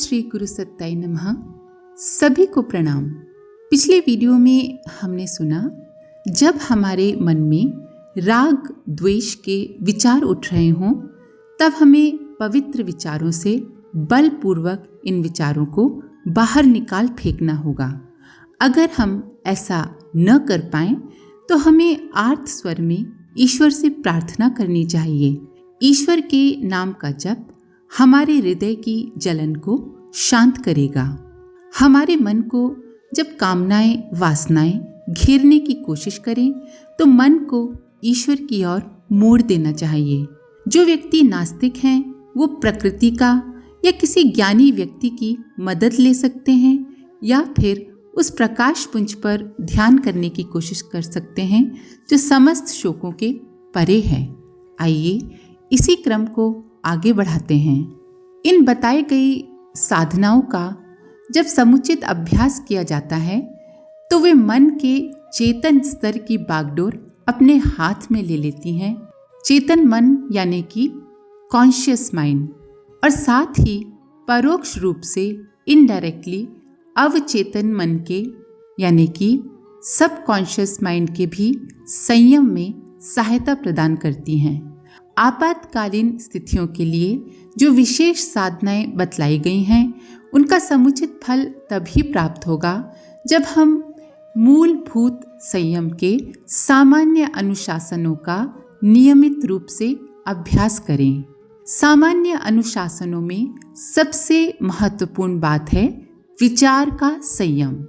श्री गुरु सत्ताई नमः। सभी को प्रणाम। पिछले वीडियो में हमने सुना, जब हमारे मन में राग द्वेष के विचार उठ रहे हों तब हमें पवित्र विचारों से बलपूर्वक इन विचारों को बाहर निकाल फेंकना होगा। अगर हम ऐसा न कर पाएं तो हमें आर्त स्वर में ईश्वर से प्रार्थना करनी चाहिए। ईश्वर के नाम का जप हमारे हृदय की जलन को शांत करेगा। हमारे मन को जब कामनाएं वासनाएं घेरने की कोशिश करें तो मन को ईश्वर की ओर मोड़ देना चाहिए। जो व्यक्ति नास्तिक हैं वो प्रकृति का या किसी ज्ञानी व्यक्ति की मदद ले सकते हैं या फिर उस प्रकाश पुंज पर ध्यान करने की कोशिश कर सकते हैं जो समस्त शोकों के परे है। आइए इसी क्रम को आगे बढ़ाते हैं। इन बताई गई साधनाओं का जब समुचित अभ्यास किया जाता है तो वे मन के चेतन स्तर की बागडोर अपने हाथ में ले लेती हैं। चेतन मन यानी कि कॉन्शियस माइंड, और साथ ही परोक्ष रूप से इनडायरेक्टली अवचेतन मन के यानी कि सबकॉन्शियस माइंड के भी संयम में सहायता प्रदान करती हैं। आपातकालीन स्थितियों के लिए जो विशेष साधनाएं बतलाई गई हैं उनका समुचित फल तभी प्राप्त होगा जब हम मूलभूत संयम के सामान्य अनुशासनों का नियमित रूप से अभ्यास करें। सामान्य अनुशासनों में सबसे महत्वपूर्ण बात है विचार का संयम।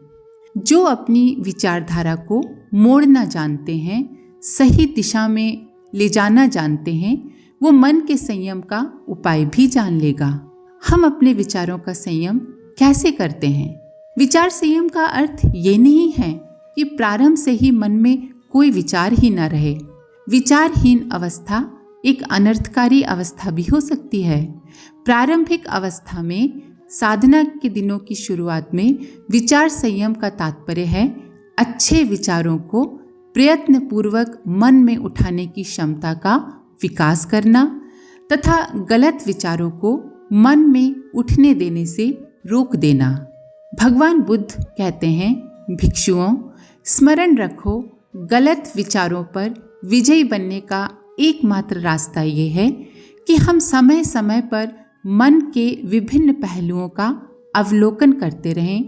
जो अपनी विचारधारा को मोड़ना जानते हैं, सही दिशा में ले जाना जानते हैं, वो मन के संयम का उपाय भी जान लेगा। हम अपने विचारों का संयम कैसे करते हैं? विचार संयम का अर्थ ये नहीं है कि प्रारंभ से ही मन में कोई विचार ही न रहे। विचारहीन अवस्था एक अनर्थकारी अवस्था भी हो सकती है। प्रारंभिक अवस्था में साधना के दिनों की शुरुआत में विचार संयम का तात्पर्य है अच्छे विचारों को प्रयत्नपूर्वक मन में उठाने की क्षमता का विकास करना तथा गलत विचारों को मन में उठने देने से रोक देना। भगवान बुद्ध कहते हैं, भिक्षुओं स्मरण रखो, गलत विचारों पर विजयी बनने का एकमात्र रास्ता ये है कि हम समय समय पर मन के विभिन्न पहलुओं का अवलोकन करते रहें,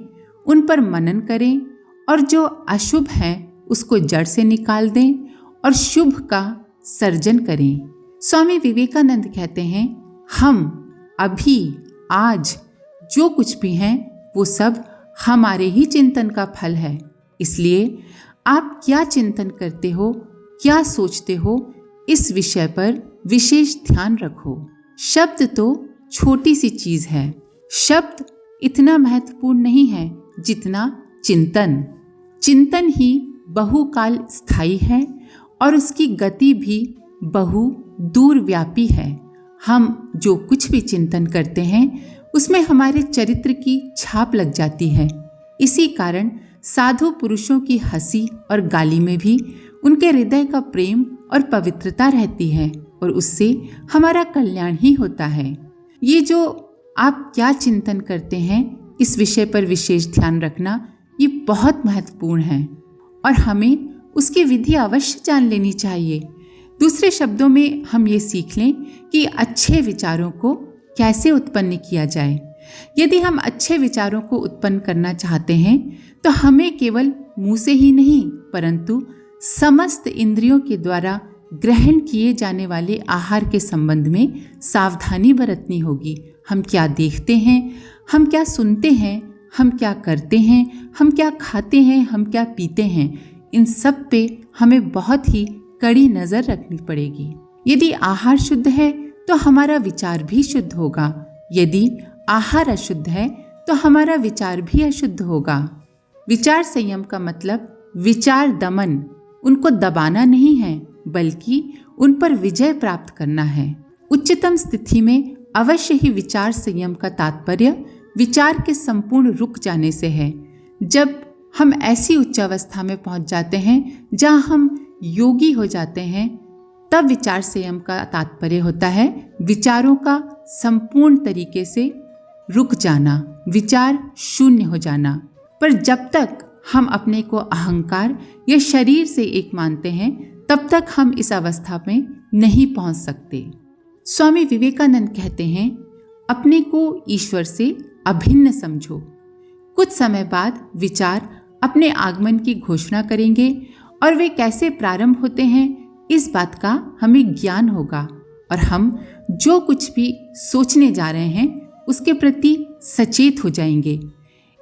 उन पर मनन करें और जो अशुभ है उसको जड़ से निकाल दें और शुभ का सर्जन करें। स्वामी विवेकानंद कहते हैं, हम अभी आज जो कुछ भी हैं वो सब हमारे ही चिंतन का फल है। इसलिए आप क्या चिंतन करते हो, क्या सोचते हो, इस विषय पर विशेष ध्यान रखो। शब्द तो छोटी सी चीज है, शब्द इतना महत्वपूर्ण नहीं है जितना चिंतन। चिंतन ही बहुकाल स्थायी है और उसकी गति भी बहु दूरव्यापी है। हम जो कुछ भी चिंतन करते हैं उसमें हमारे चरित्र की छाप लग जाती है। इसी कारण साधु पुरुषों की हंसी और गाली में भी उनके हृदय का प्रेम और पवित्रता रहती है और उससे हमारा कल्याण ही होता है। ये जो आप क्या चिंतन करते हैं इस विषय पर विशेष ध्यान रखना ये बहुत महत्वपूर्ण है और हमें उसकी विधि अवश्य जान लेनी चाहिए। दूसरे शब्दों में हम ये सीख लें कि अच्छे विचारों को कैसे उत्पन्न किया जाए। यदि हम अच्छे विचारों को उत्पन्न करना चाहते हैं तो हमें केवल मुंह से ही नहीं परंतु समस्त इंद्रियों के द्वारा ग्रहण किए जाने वाले आहार के संबंध में सावधानी बरतनी होगी। हम क्या देखते हैं, हम क्या सुनते हैं, हम क्या करते हैं, हम क्या खाते हैं, हम क्या पीते हैं, इन सब पे हमें बहुत ही कड़ी नजर रखनी पड़ेगी। यदि आहार शुद्ध है तो हमारा विचार भी शुद्ध होगा। यदि आहार अशुद्ध है तो हमारा विचार भी अशुद्ध होगा। विचार संयम का मतलब विचार दमन, उनको दबाना नहीं है बल्कि उन पर विजय प्राप्त करना है। उच्चतम स्थिति में अवश्य ही विचार संयम का तात्पर्य विचार के संपूर्ण रुक जाने से है। जब हम ऐसी उच्च अवस्था में पहुंच जाते हैं जहां हम योगी हो जाते हैं तब विचार संयम का तात्पर्य होता है विचारों का संपूर्ण तरीके से रुक जाना, विचार शून्य हो जाना। पर जब तक हम अपने को अहंकार या शरीर से एक मानते हैं, तब तक हम इस अवस्था में नहीं पहुंच सकते। स्वामी विवेकानंद कहते हैं, अपने को ईश्वर से अभिन्न समझो। कुछ समय बाद विचार अपने आगमन की घोषणा करेंगे और वे कैसे प्रारंभ होते हैं, इस बात का हमें ज्ञान होगा और हम जो कुछ भी सोचने जा रहे हैं उसके प्रति सचेत हो जाएंगे।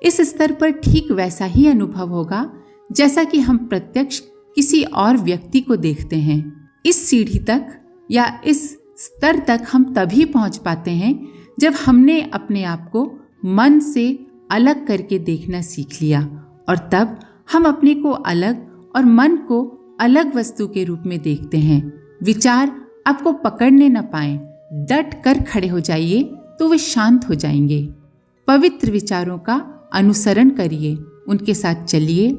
इस स्तर पर ठीक वैसा ही अनुभव होगा जैसा कि हम प्रत्यक्ष किसी और व्यक्ति को देखते हैं। इस सीढ़ी तक या इस स्तर तक हम तभी पहुंच पाते हैं जब हमने अपने आप को मन से अलग करके देखना सीख लिया, और तब हम अपने को अलग और मन को अलग वस्तु के रूप में देखते हैं। विचार आपको पकड़ने न पाए, डट कर खड़े हो जाइए तो वे शांत हो जाएंगे। पवित्र विचारों का अनुसरण करिए, उनके साथ चलिए,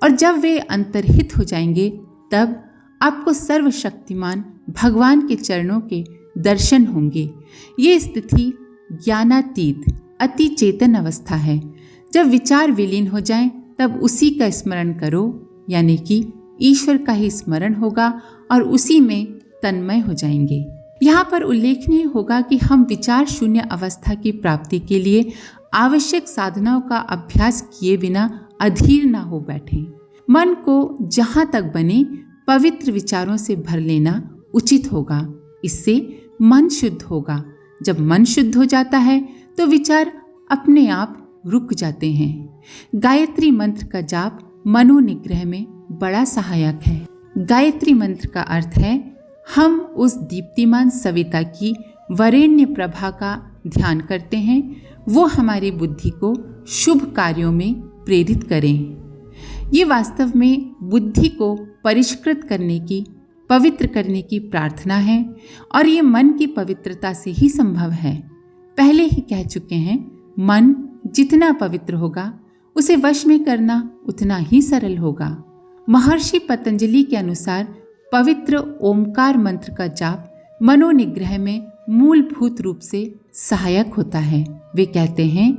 और जब वे अंतर्हित हो जाएंगे तब आपको सर्वशक्तिमान भगवान के चरणों के दर्शन होंगे। ये स्थिति ज्ञानातीत अति चेतन अवस्था है। जब विचार विलीन हो जाएं, तब उसी का स्मरण करो, यानी कि ईश्वर का ही स्मरण होगा और उसी में तन्मय हो जाएंगे। यहाँ पर उल्लेखनीय होगा कि हम विचार शून्य अवस्था की प्राप्ति के लिए आवश्यक साधनाओं का अभ्यास किए बिना अधीर न हो बैठें। मन को जहाँ तक बने पवित्र विचारों से भर लेना उचित होगा। इससे मन शुद्ध होगा। जब मन शुद्ध हो जाता है तो विचार अपने आप रुक जाते हैं। गायत्री मंत्र का जाप मनोनिग्रह में बड़ा सहायक है। गायत्री मंत्र का अर्थ है, हम उस दीप्तिमान सविता की वरेण्य प्रभा का ध्यान करते हैं, वो हमारी बुद्धि को शुभ कार्यों में प्रेरित करें। ये वास्तव में बुद्धि को परिष्कृत करने की, पवित्र करने की प्रार्थना है, और ये मन की पवित्रता से ही संभव है। पहले ही कह चुके हैं, मन जितना पवित्र होगा उसे वश में करना उतना ही सरल होगा। महर्षि पतंजलि के अनुसार पवित्र ओमकार मंत्र का जाप मनोनिग्रह में मूलभूत रूप से सहायक होता है। वे कहते हैं,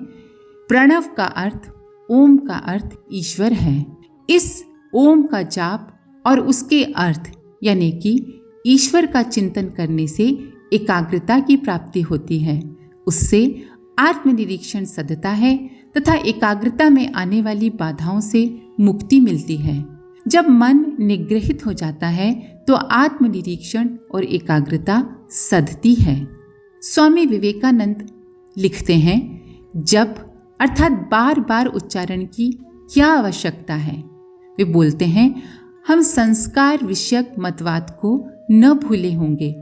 प्रणव का अर्थ, ओम का अर्थ ईश्वर है। इस ओम का जाप और उसके अर्थ यानी कि ईश्वर का चिंतन करने से एकाग्रता की प्राप्ति होती है। उससे आत्मनिरीक्षण सधता है तथा एकाग्रता में आने वाली बाधाओं से मुक्ति मिलती है। जब मन निग्रहित हो जाता है तो आत्मनिरीक्षण और एकाग्रता सधती है। स्वामी विवेकानंद लिखते हैं, जप अर्थात बार बार उच्चारण की क्या आवश्यकता है। वे बोलते हैं, हम संस्कार विषयक मतवाद को न भूले होंगे।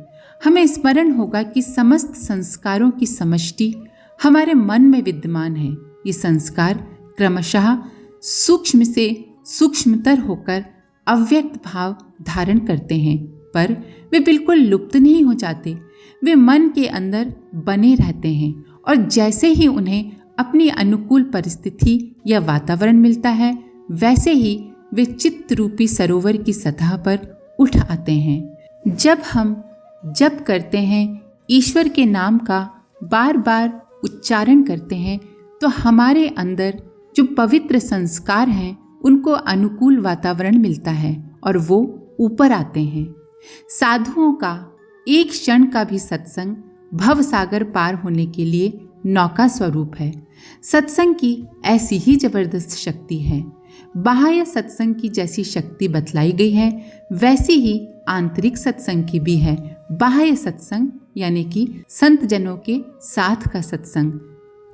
हमें स्मरण होगा कि समस्त संस्कारों की समष्टि हमारे मन में विद्यमान है। ये संस्कार क्रमशः सूक्ष्म से सूक्ष्मतर होकर अव्यक्त भाव धारण करते हैं, पर वे बिल्कुल लुप्त नहीं हो जाते। वे मन के अंदर बने रहते हैं, और जैसे ही उन्हें अपनी अनुकूल परिस्थिति या वातावरण मिलता है, वैसे ही वे चित्त रूपी सरोवर की सतह पर उठ आते हैं। जब हम जप करते हैं, ईश्वर के नाम का बार बार उच्चारण करते हैं, तो हमारे अंदर जो पवित्र संस्कार हैं उनको अनुकूल वातावरण मिलता है और वो ऊपर आते हैं। साधुओं का एक क्षण का भी सत्संग भव सागर पार होने के लिए नौका स्वरूप है। सत्संग की ऐसी ही जबरदस्त शक्ति है। बाह्य सत्संग की जैसी शक्ति बतलाई गई है, वैसी ही आंतरिक सत्संग की भी है। बाह्य सत्संग यानी कि संत जनों के साथ का सत्संग,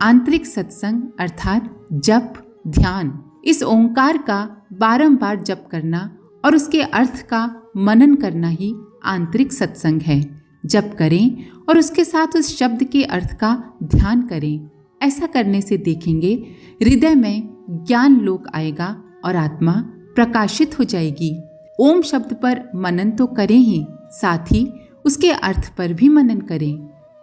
आंतरिक सत्संग अर्थात जप, ध्यान, इस ओंकार का बारंबार जप करना और उसके अर्थ का मनन करना ही आंतरिक सत्संग है। जप करें और उसके साथ उस शब्द के अर्थ का ध्यान करें। ऐसा करने से देखेंगे हृदय में ज्ञान लोक आएगा और आत्मा प्रकाशित हो जाएगी। ओम शब्द पर मनन तो करें ही, साथ ही उसके अर्थ पर भी मनन करें।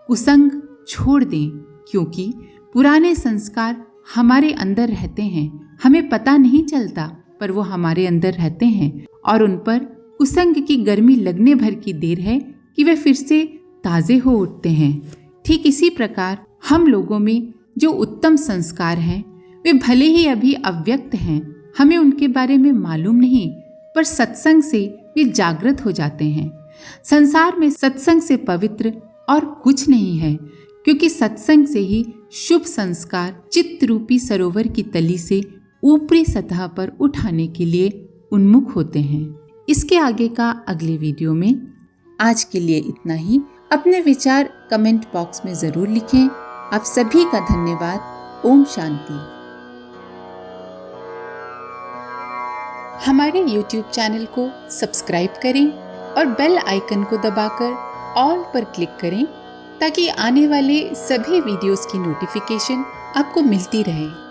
कुसंग छोड़ दें, क्योंकि पुराने संस्कार हमारे अंदर रहते हैं, हमें पता नहीं चलता, पर वो हमारे अंदर रहते हैं और उन पर कुसंग की गर्मी लगने भर की देर है कि वे फिर से ताज़े हो उठते हैं। ठीक इसी प्रकार हम लोगों में जो उत्तम संस्कार हैं वे भले ही अभी अव्यक्त हैं, हमें उनके बारे में मालूम नहीं, पर सत्संग से वे जागृत हो जाते हैं। संसार में सत्संग से पवित्र और कुछ नहीं है, क्योंकि सत्संग से ही शुभ संस्कार चित्त रूपी सरोवर की तली से ऊपरी सतह पर उठाने के लिए उन्मुख होते हैं। इसके आगे का अगले वीडियो में। आज के लिए इतना ही। अपने विचार कमेंट बॉक्स में जरूर लिखें। आप सभी का धन्यवाद। ओम शांति। हमारे YouTube चैनल को सब्सक्राइब करें और बेल आइकन को दबाकर ऑल पर क्लिक करें ताकि आने वाले सभी वीडियोस की नोटिफिकेशन आपको मिलती रहे।